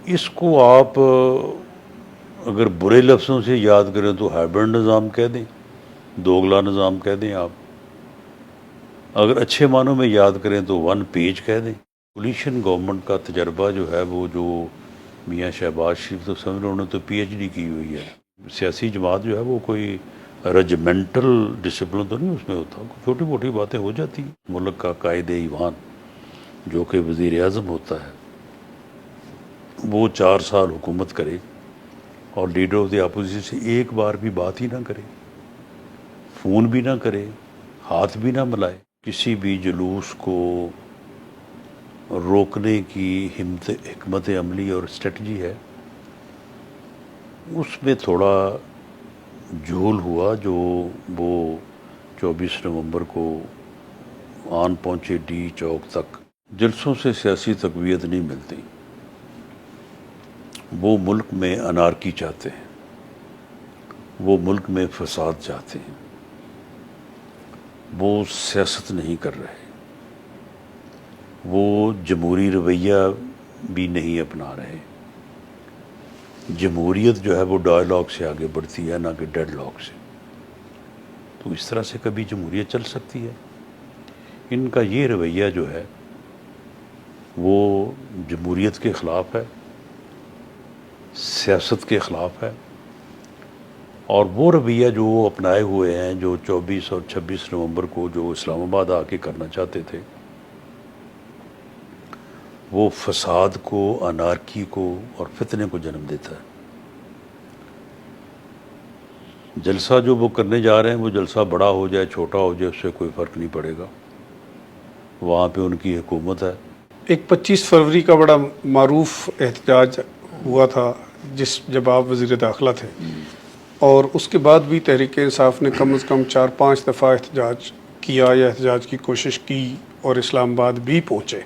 اس کو آپ اگر برے لفظوں سے یاد کریں تو ہائبرڈ نظام کہہ دیں، دوگلا نظام کہہ دیں آپ، اگر اچھے معنوں میں یاد کریں تو ون پیج کہہ دیں۔ کولیشن گورنمنٹ کا تجربہ جو ہے وہ جو میاں شہباز شریف تو سمجھ لو انہوں نے تو پی ایچ ڈی کی ہوئی ہے۔ سیاسی جماعت جو ہے وہ کوئی رجمنٹل ڈسپلن تو نہیں اس میں ہوتا، چھوٹی موٹی باتیں ہو جاتی ہیں۔ ملک کا قائد ایوان جو کہ وزیر اعظم ہوتا ہے وہ 4 سال حکومت کرے اور لیڈر آف دی اپوزیشن سے ایک بار بھی بات ہی نہ کرے، فون بھی نہ کرے، ہاتھ بھی نہ ملائے، کسی بھی جلوس کو روکنے کی حکمت عملی اور اسٹریٹجی ہے، اس میں تھوڑا جھول ہوا جو وہ 24 نومبر کو آن پہنچے ڈی چوک تک۔ جلسوں سے سیاسی تقویت نہیں ملتی، وہ ملک میں انارکی چاہتے ہیں، وہ ملک میں فساد چاہتے ہیں، وہ سیاست نہیں کر رہے، وہ جمہوری رویہ بھی نہیں اپنا رہے۔ جمہوریت جو ہے وہ ڈائلاگ سے آگے بڑھتی ہے نہ کہ ڈیڈ لاک سے۔ تو اس طرح سے کبھی جمہوریت چل سکتی ہے؟ ان کا یہ رویہ جو ہے وہ جمہوریت کے خلاف ہے، سیاست کے خلاف ہے، اور وہ رویہ جو وہ اپنائے ہوئے ہیں جو 24 اور 26 نومبر کو جو اسلام آباد آ کے کرنا چاہتے تھے، وہ فساد کو، انارکی کو اور فتنے کو جنم دیتا ہے۔ جلسہ جو وہ کرنے جا رہے ہیں وہ جلسہ بڑا ہو جائے چھوٹا ہو جائے اس سے کوئی فرق نہیں پڑے گا، وہاں پہ ان کی حکومت ہے۔ ایک 25 فروری کا بڑا معروف احتجاج ہوا تھا جب آپ وزیر داخلہ تھے، اور اس کے بعد بھی تحریک انصاف نے کم از کم 4-5 دفعہ احتجاج کیا یا احتجاج کی کوشش کی اور اسلام آباد بھی پہنچے،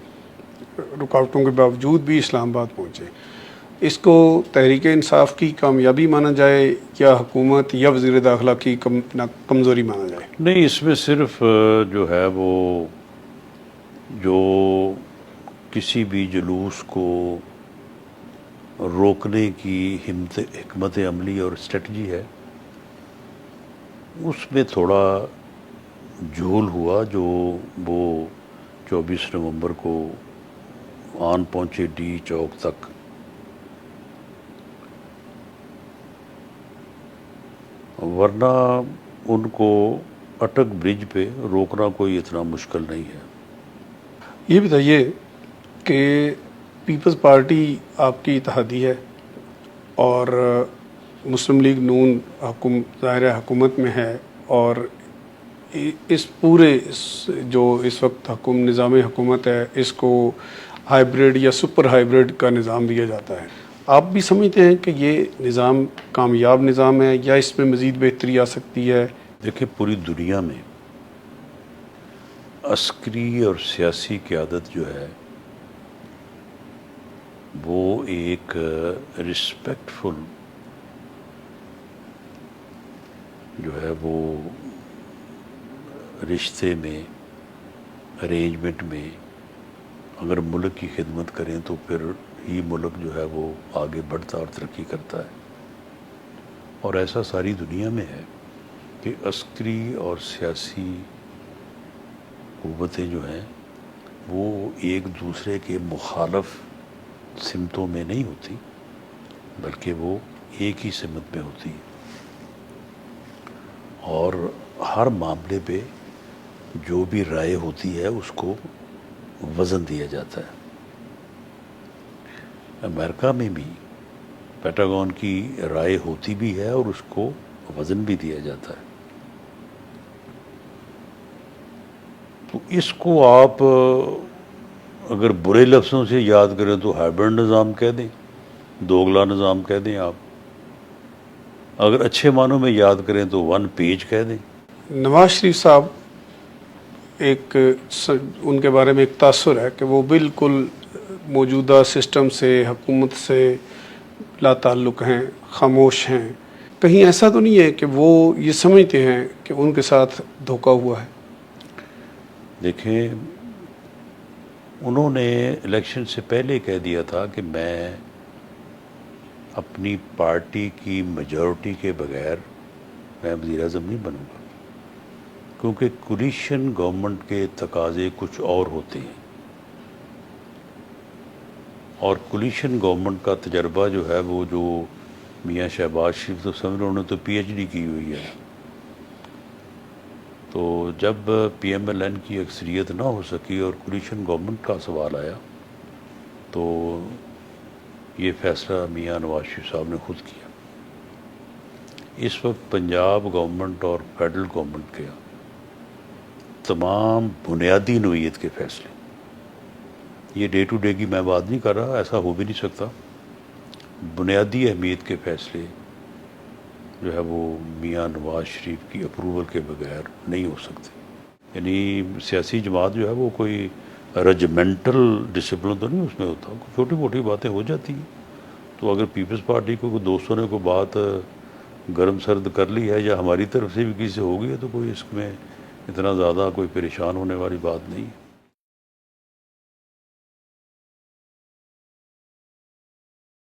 رکاوٹوں کے باوجود بھی اسلام آباد پہنچے۔ اس کو تحریک انصاف کی کامیابی مانا جائے یا حکومت یا وزیر داخلہ کی کمزوری مانا جائے؟ نہیں، اس میں صرف جو ہے وہ جو کسی بھی جلوس کو روکنے کی حکمت عملی اور اسٹریٹجی ہے، اس میں تھوڑا جھول ہوا جو وہ 24 نومبر کو آن پہنچے ڈی چوک تک۔ ورنہ ان کو اٹک برج پہ روکنا کوئی اتنا مشکل نہیں ہے۔ یہ بتائیے کہ پیپلز پارٹی آپ کی اتحادی ہے اور مسلم لیگ نون ظاہر حکومت میں ہے، اور اس پورے جو اس وقت نظام حکومت ہے اس کو ہائیبریڈ یا سپر ہائیبریڈ کا نظام دیا جاتا ہے۔ آپ بھی سمجھتے ہیں کہ یہ نظام کامیاب نظام ہے یا اس میں مزید بہتری آ سکتی ہے؟ دیکھیں، پوری دنیا میں عسکری اور سیاسی قیادت جو ہے وہ ایک رسپیکٹ فل جو ہے وہ رشتے میں، ارینجمنٹ میں اگر ملک کی خدمت کریں تو پھر ہی ملک جو ہے وہ آگے بڑھتا اور ترقی کرتا ہے۔ اور ایسا ساری دنیا میں ہے کہ عسکری اور سیاسی قوتیں جو ہیں وہ ایک دوسرے کے مخالف سمتوں میں نہیں ہوتی، بلکہ وہ ایک ہی سمت میں ہوتی ہے، اور ہر معاملے پہ جو بھی رائے ہوتی ہے اس کو وزن دیا جاتا ہے۔ امریکہ میں بھی پیٹاگون کی رائے ہوتی بھی ہے اور اس کو وزن بھی دیا جاتا ہے۔ تو اس کو آپ اگر برے لفظوں سے یاد کریں تو ہائبرڈ نظام کہہ دیں، دوگلا نظام کہہ دیں آپ، اگر اچھے معنوں میں یاد کریں تو ون پیج کہہ دیں۔ نواز شریف صاحب ان کے بارے میں ایک تاثر ہے کہ وہ بالکل موجودہ سسٹم سے، حکومت سے لا تعلق ہیں، خاموش ہیں۔ کہیں ایسا تو نہیں ہے کہ وہ یہ سمجھتے ہیں کہ ان کے ساتھ دھوکہ ہوا ہے؟ دیکھیں، انہوں نے الیکشن سے پہلے کہہ دیا تھا کہ میں اپنی پارٹی کی میجورٹی کے بغیر میں وزیر اعظم نہیں بنوں گا، کیونکہ کولیشن گورنمنٹ کے تقاضے کچھ اور ہوتے ہیں، اور کولیشن گورنمنٹ کا تجربہ جو ہے وہ جو میاں شہباز شریف تو سمجھ رہے، انہوں نے تو پی ایچ ڈی کی ہوئی ہے، تو جب پی ایم ایل این کی اکثریت نہ ہو سکی اور کولیشن گورنمنٹ کا سوال آیا تو یہ فیصلہ میاں نواز شریف صاحب نے خود کیا۔ اس وقت پنجاب گورنمنٹ اور فیڈرل گورنمنٹ کے تمام بنیادی نوعیت کے فیصلے، یہ ڈے ٹو ڈے کی میں بات نہیں کر رہا، ایسا ہو بھی نہیں سکتا، بنیادی اہمیت کے فیصلے جو ہے وہ میاں نواز شریف کی اپروول کے بغیر نہیں ہو سکتے۔ یعنی سیاسی جماعت جو ہے وہ کوئی رجمنٹل ڈسپلن تو نہیں اس میں ہوتا، چھوٹی موٹی باتیں ہو جاتی ہیں، تو اگر پیپلز پارٹی کو کوئی دوستوں نے کوئی بات گرم سرد کر لی ہے یا ہماری طرف سے بھی کسی سے ہو گئی ہے تو کوئی اس میں اتنا زیادہ کوئی پریشان ہونے والی بات نہیں ہے۔